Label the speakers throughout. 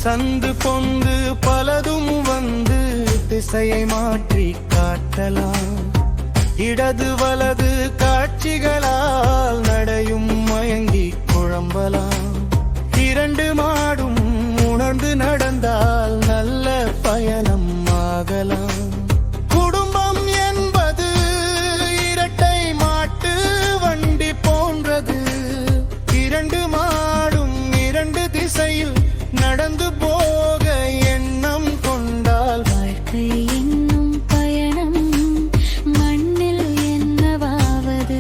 Speaker 1: சந்து பொந்து பலதும் வந்து திசையை மாற்றி காட்டலாம். இடது வலது காட்சிகளால் நடையும் மயங்கி குழம்பலாம். இரண்டு மாடும் உணர்ந்து நடந்தால் நல்ல பயணம் ஆகலாம். குடும்பம் என்பது இரட்டை மாட்டு வண்டி போன்றது. இரண்டு மாடும் இரண்டு திசையில் நடந்து போக எண்ணம் கொண்டால்
Speaker 2: வாழ்க்கை என்னும் பயணம் மண்ணில் என்னவாவது.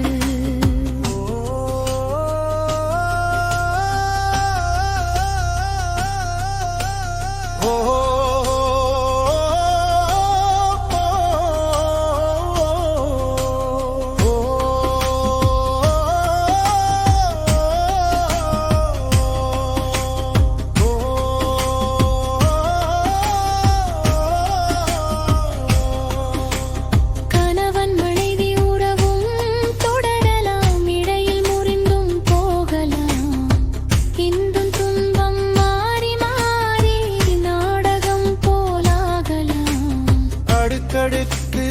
Speaker 1: அடுக்கடுக்கு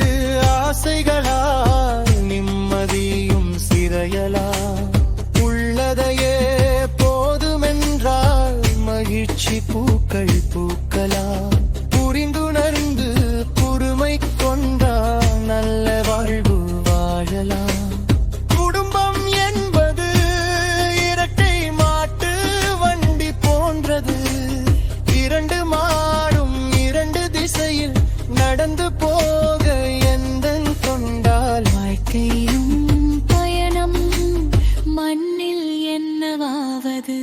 Speaker 1: ஆசைகளால் நிம்மதியும் சிறையலாம். உள்ளதையே போதுமென்றால் மகிழ்ச்சி பூக்கள் பூக்கலாம். புரிந்துணர்ந்து பொறுமை கொண்டால் நல்ல வாழ்வு வாழலாம். குடும்பம் என்பது இரட்டை மாட்டு வண்டி போன்றது. இரண்டு மாடும் இரண்டு திசையில் நடந்து போக எந்தன் கொண்டால்
Speaker 2: வாழ்க்கையும் பயணம் மண்ணில் என்னவாவது.